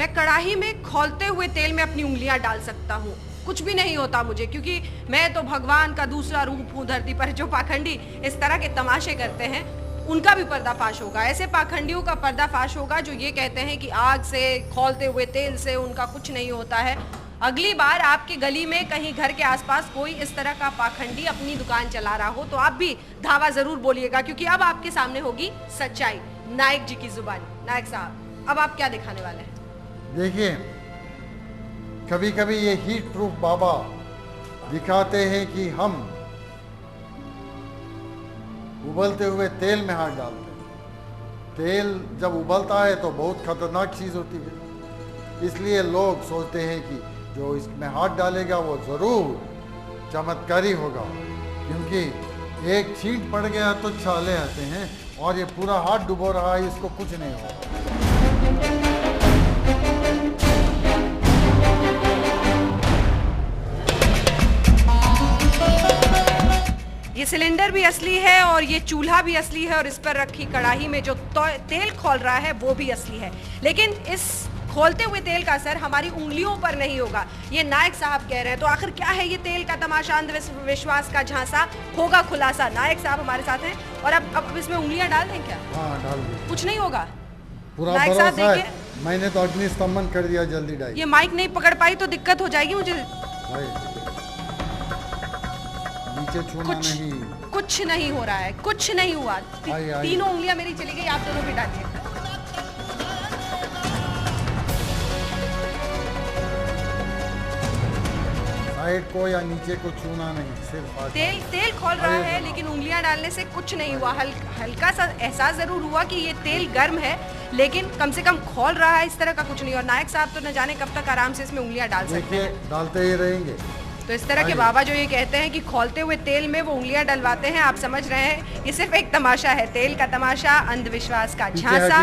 मैं कढ़ाई में खौलते हुए तेल में अपनी उंगलियां डाल सकता हूँ, कुछ भी नहीं होता मुझे, क्योंकि मैं तो भगवान का दूसरा रूप हूँ धरती पर। जो पाखंडी इस तरह के तमाशे करते हैं उनका भी पर्दाफाश होगा। ऐसे पाखंडियों का पर्दाफाश होगा जो ये कहते हैं कि आग से, खौलते हुए तेल से उनका कुछ नहीं होता है। अगली बार आपके गली में कहीं घर के आसपास कोई इस तरह का पाखंडी अपनी दुकान चला रहा हो तो आप भी धावा जरूर बोलिएगा, क्योंकि अब आपके सामने होगी सच्चाई नायक जी की जुबानी। नायक साहब, अब आप क्या दिखाने वाले हैं? देखिए, कभी कभी ये हीट प्रूफ बाबा दिखाते हैं कि हम उबलते हुए तेल में हाथ डालते हैं। तेल जब उबलता है तो बहुत खतरनाक चीज़ होती है, इसलिए लोग सोचते हैं कि जो इसमें हाथ डालेगा वो ज़रूर चमत्कारी होगा, क्योंकि एक छींट पड़ गया तो छाले आते हैं और ये पूरा हाथ डुबो रहा है, इसको कुछ नहीं होगा। ये सिलेंडर भी असली है और ये चूल्हा भी असली है और इस पर रखी कढ़ाई में जो तेल खौल रहा है वो भी असली है, लेकिन इस खोलते हुए तेल का असर हमारी उंगलियों पर नहीं होगा, ये नायक साहब कह रहे हैं। तो आखिर क्या है ये तेल का तमाशा, अंधविश्वास का झांसा, होगा खुलासा। नायक साहब हमारे साथ हैं और अब इसमें उंगलियां डाल दें क्या? हाँ, डाल दें, कुछ नहीं होगा। पूरा भरोसा है, मैंने तो अग्नि स्तंभन कर दिया, जल्दी डाल। ये माइक नहीं पकड़ पाई तो दिक्कत हो जाएगी मुझे। नीचे छूना नहीं, कुछ नहीं हो रहा है, कुछ नहीं हुआ। तीनों उंगलियां मेरी चली गई, आप दोनों भी डालिए। साइड को या नीचे को छूना नहीं, सिर्फ तेल खौल रहा है, लेकिन उंगलियां डालने से कुछ नहीं हुआ। हल्का सा एहसास जरूर हुआ कि ये तेल गर्म है, लेकिन कम से कम खौल रहा है, इस तरह का कुछ नहीं। और नायक साहब तो न जाने कब तक आराम से इसमें उंगलियां डाल सकते हैं, डालते ही रहेंगे। तो इस तरह के बाबा जो ये कहते हैं कि खौलते हुए तेल में वो उंगलियां डलवाते हैं, आप समझ रहे हैं ये सिर्फ एक तमाशा है, तेल का तमाशा, अंधविश्वास का झांसा,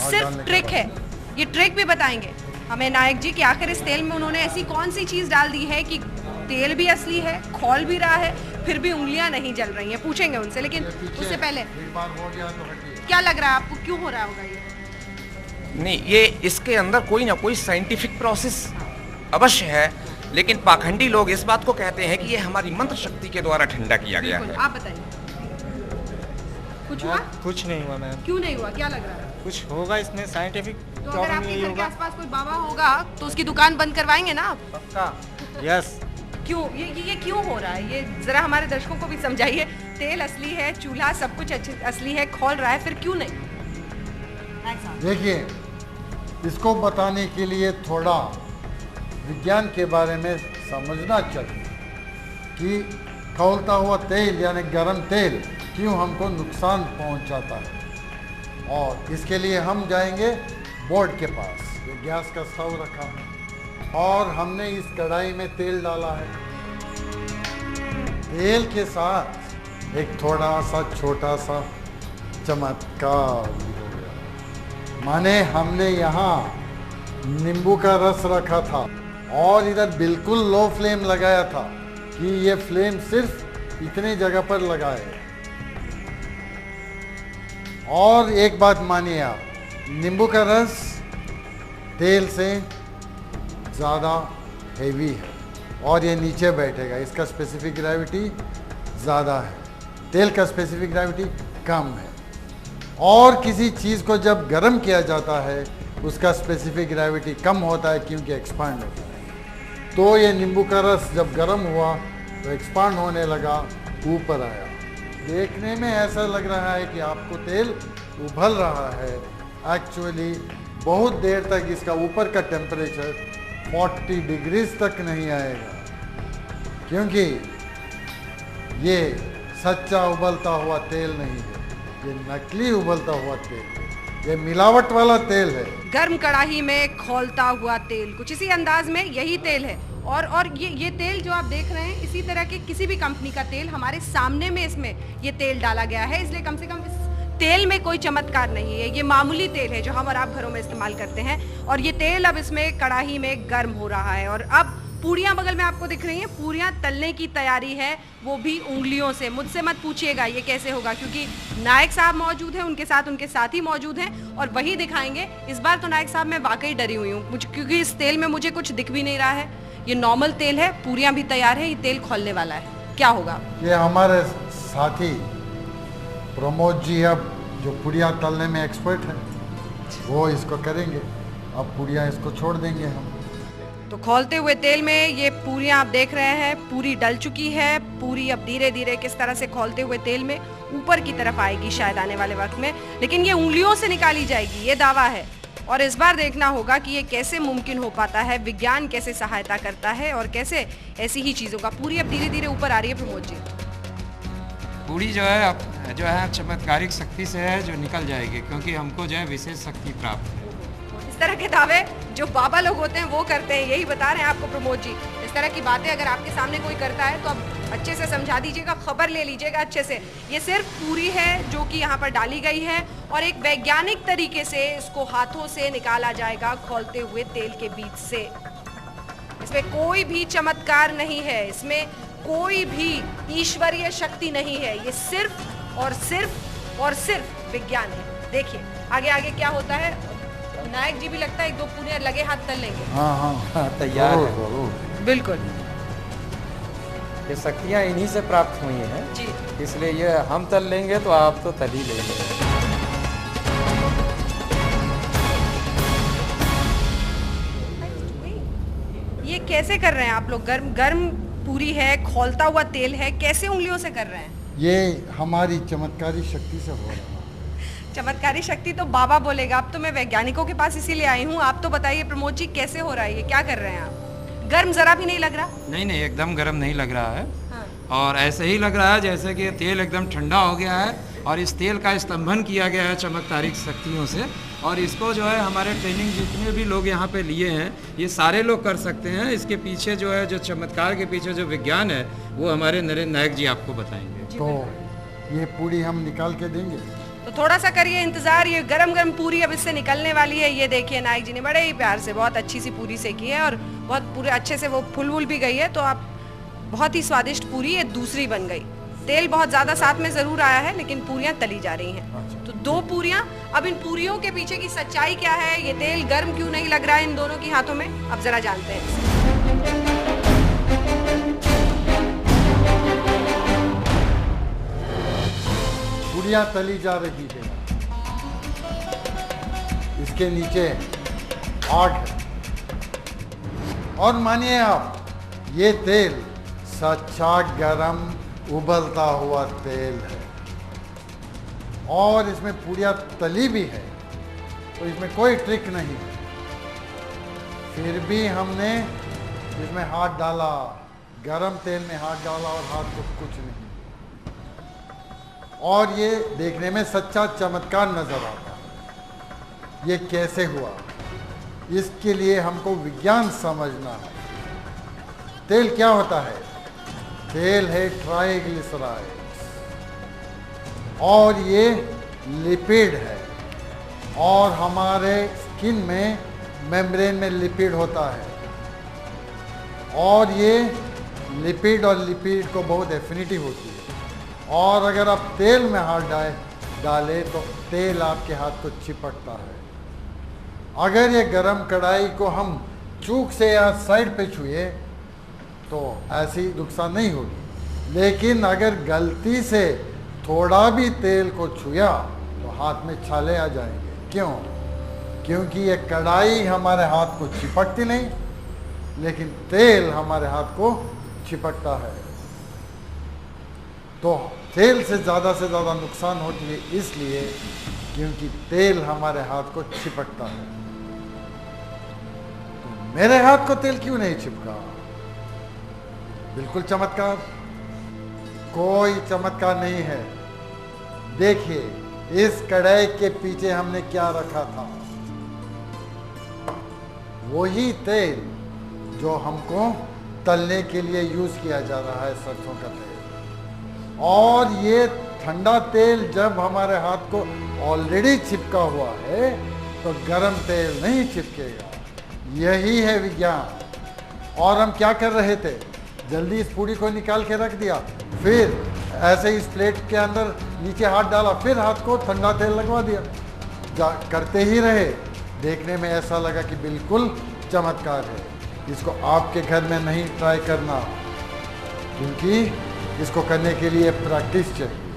सिर्फ ट्रिक है। ये ट्रिक भी बताएंगे हमें नायक जी कि आखिर इस तेल में उन्होंने ऐसी कौन सी चीज डाल दी है कि तेल भी असली है, खौल भी रहा है, फिर भी उंगलियां नहीं जल रही हैं। पूछेंगे उनसे, लेकिन उससे पहले क्या लग रहा है आपको, क्यों हो रहा होगा ये? नहीं, ये इसके अंदर कोई ना कोई साइंटिफिक प्रोसेस अवश्य है, लेकिन पाखंडी लोग इस बात को कहते हैं कि ये हमारी मंत्र शक्ति के द्वारा ठंडा किया गया है। आप बताइए, कुछ हुआ? कुछ नहीं हुआ मैम। क्यों नहीं हुआ, क्या लग रहा है? कुछ होगा इसमें साइंटिफिक तो अगर आपके घर के आसपास कोई बाबा होगा तो उसकी दुकान बंद करवाएंगे ना आप? पक्का, यस। क्यों ये क्यों हो रहा है, ये जरा हमारे दर्शकों को भी समझाइए। तेल असली है, चूल्हा सब कुछ असली है, खौल रहा है, फिर क्यों नहीं? देखिए, इसको बताने के लिए थोड़ा विज्ञान के बारे में समझना चाहिए कि खौलता हुआ तेल यानी गर्म तेल क्यों हमको नुकसान पहुंचाता है। और इसके लिए हम जाएंगे बोर्ड के पास। ये गैस का स्टव रखा है और हमने इस कढ़ाई में तेल डाला है। तेल के साथ एक थोड़ा सा छोटा सा चमत्कार भी हो गया, माने हमने यहाँ नींबू का रस रखा था और इधर बिल्कुल लो फ्लेम लगाया था कि ये फ्लेम सिर्फ इतने जगह पर लगाए। और एक बात मानिए आप, नींबू का रस तेल से ज़्यादा हेवी है और ये नीचे बैठेगा, इसका स्पेसिफिक ग्रेविटी ज़्यादा है, तेल का स्पेसिफिक ग्रेविटी कम है। और किसी चीज़ को जब गर्म किया जाता है उसका स्पेसिफिक ग्रेविटी कम होता है, क्योंकि एक्सपांड होता है। तो ये नींबू का रस जब गर्म हुआ तो एक्सपांड होने लगा, ऊपर आया। देखने में ऐसा लग रहा है कि आपको तेल उबल रहा है, एक्चुअली बहुत देर तक इसका ऊपर का टेम्परेचर 40 डिग्रीज तक नहीं आएगा, क्योंकि ये सच्चा उबलता हुआ तेल नहीं है, ये नकली उबलता हुआ तेल है, ये मिलावट वाला तेल है। गर्म कढ़ाई में खौलता हुआ तेल, कुछ इसी अंदाज में यही तेल है। और ये तेल जो आप देख रहे हैं, इसी तरह के किसी भी कंपनी का तेल हमारे सामने में इसमें ये तेल डाला गया है, इसलिए कम से कम इस तेल में कोई चमत्कार नहीं है। ये मामूली तेल है जो हम और आप घरों में इस्तेमाल करते हैं और ये तेल अब इसमें कढ़ाई में गर्म हो रहा है और अब पूरियां बगल में आपको दिख रही हैं, पूरियां तलने की तैयारी है, वो भी उंगलियों से। मुझसे मत पूछिएगा ये कैसे होगा, क्योंकि नायक साहब मौजूद हैं, उनके साथी मौजूद हैं और वही दिखाएंगे। इस बार तो नायक साहब मैं वाकई डरी हुई हूँ, क्योंकि इस तेल में मुझे कुछ दिख भी नहीं रहा है। ये नॉर्मल तेल है, पूरियां भी तैयार है, ये तेल खोलने वाला है, क्या होगा? ये हमारे साथी प्रमोद जी अब जो पुड़िया तलने में एक्सपर्ट है, वो इसको करेंगे। अब पुड़िया इसको छोड़ देंगे हम। तो खोलते हुए तेल में ये पूरियां आप देख रहे हैं, पूरी डल चुकी है। पूरी अब धीरे धीरे किस तरह से खोलते हुए तेल में ऊपर की तरफ आएगी शायद आने वाले वक्त में, लेकिन ये उंगलियों से निकाली जाएगी, ये दावा है। और इस बार देखना होगा कि ये कैसे मुमकिन हो पाता है, विज्ञान कैसे सहायता करता है और कैसे ऐसी ही चीज़ों का। पूरी अब धीरे धीरे ऊपर आ रही है प्रमोद जी। पूरी जो है चमत्कारिक शक्ति से है जो निकल जाएगी, क्योंकि हमको जो है विशेष शक्ति प्राप्त है। इस तरह के दावे जो बाबा लोग होते हैं वो करते हैं, यही बता रहे हैं आपको प्रमोद जी। इस तरह की बातें अगर आपके सामने कोई करता है तो आप अच्छे से समझा दीजिएगा, खबर ले लीजिएगा अच्छे से। ये सिर्फ पूरी है जो कि यहाँ पर डाली गई है और एक वैज्ञानिक तरीके से इसको हाथों से निकाला जाएगा खोलते हुए तेल के बीच से। इसमें कोई भी चमत्कार नहीं है, इसमें कोई भी ईश्वरीय शक्ति नहीं है, ये सिर्फ और सिर्फ और सिर्फ विज्ञान है। देखिए आगे आगे क्या होता है। नायक जी भी लगता है एक दो पूरे लगे हाथ तल लेंगे। हाँ तैयार है। जरूर। बिल्कुल ये शक्तियाँ इन्हीं से प्राप्त हुई हैं जी। इसलिए ये हम तल लेंगे तो आप तो तल ही लेंगे। ये कैसे कर रहे हैं आप लोग? गर्म गर्म पूरी है, खोलता हुआ तेल है, कैसे उंगलियों से कर रहे हैं? ये हमारी चमत्कारी शक्ति से हो रहा है। चमत्कारी शक्ति तो बाबा बोलेगा, अब तो मैं वैज्ञानिकों के पास इसीलिए आई हूँ। आप तो बताइए प्रमोद जी कैसे हो रहा है ये, क्या कर रहे हैं आप? गर्म जरा भी नहीं लग रहा? नहीं एकदम गर्म नहीं लग रहा है। हाँ। और ऐसे ही लग रहा है जैसे कि तेल एकदम ठंडा हो गया है और इस तेल का स्तंभन किया गया है चमत्कारिक शक्तियों से। और इसको जो है हमारे ट्रेनिंग जितने भी लोग यहाँ पे लिए हैं ये सारे लोग कर सकते हैं। इसके पीछे जो है जो चमत्कार के पीछे जो विज्ञान है वो हमारे नरेंद्र नायक जी आपको बताएंगे। तो ये पूरी हम निकाल के देंगे। तो थोड़ा सा करिए इंतजार, ये गरम गरम पूरी अब इससे निकलने वाली है। ये देखिए नायक जी ने बड़े ही प्यार से बहुत अच्छी सी पूरी सेकी है और बहुत पूरे अच्छे से वो फुल भी गई है। तो आप बहुत ही स्वादिष्ट पूरी ये दूसरी बन गई। तेल बहुत ज़्यादा साथ में ज़रूर आया है लेकिन पूरियाँ तली जा रही हैं। तो दो पूरियाँ। अब इन पूरियों के पीछे की सच्चाई क्या है, ये तेल गर्म क्यों नहीं लग रहा है इन दोनों के हाथों में, अब ज़रा जानते हैं। पूरियाँ तली जा रही है, इसके नीचे आग है। और मानिए आप, ये तेल सच्चा गरम उबलता हुआ तेल है और इसमें पूरियाँ तली भी है, तो इसमें कोई ट्रिक नहीं है। फिर भी हमने इसमें हाथ डाला, गरम तेल में हाथ डाला और हाथ को कुछ नहीं। और ये देखने में सच्चा चमत्कार नजर आता है। ये कैसे हुआ, इसके लिए हमको विज्ञान समझना है। तेल क्या होता है? तेल है ट्राइग्लिसराइड्स और ये लिपिड है। और हमारे स्किन में मेम्ब्रेन में लिपिड होता है और ये लिपिड और लिपिड को बहुत एफिनिटी होती है। और अगर आप तेल में हाथ डालें तो तेल आपके हाथ को चिपकता है। अगर ये गरम कढ़ाई को हम चूक से या साइड पे छुए तो ऐसी नुकसान नहीं होगी, लेकिन अगर गलती से थोड़ा भी तेल को छुआ तो हाथ में छाले आ जाएंगे। क्यों? क्योंकि ये कढ़ाई हमारे हाथ को चिपकती नहीं, लेकिन तेल हमारे हाथ को चिपकता है। तो तेल से ज़्यादा नुकसान होती है इसलिए क्योंकि तेल हमारे हाथ को चिपकता है। तो मेरे हाथ को तेल क्यों नहीं चिपका? बिल्कुल चमत्कार, कोई चमत्कार नहीं है। देखिए इस कढ़ाई के पीछे हमने क्या रखा था, वही तेल जो हमको तलने के लिए यूज किया जा रहा है, सरसों का तेल। और ये ठंडा तेल जब हमारे हाथ को ऑलरेडी चिपका हुआ है तो गरम तेल नहीं चिपकेगा। यही है विज्ञान। और हम क्या कर रहे थे, जल्दी इस पूड़ी को निकाल के रख दिया, फिर ऐसे ही इस प्लेट के अंदर नीचे हाथ डाला, फिर हाथ को ठंडा तेल लगवा दिया। करते ही रहे। देखने में ऐसा लगा कि बिल्कुल चमत्कार है। इसको आपके घर में नहीं ट्राई करना, क्योंकि इसको करने के लिए प्रैक्टिस चाहिए।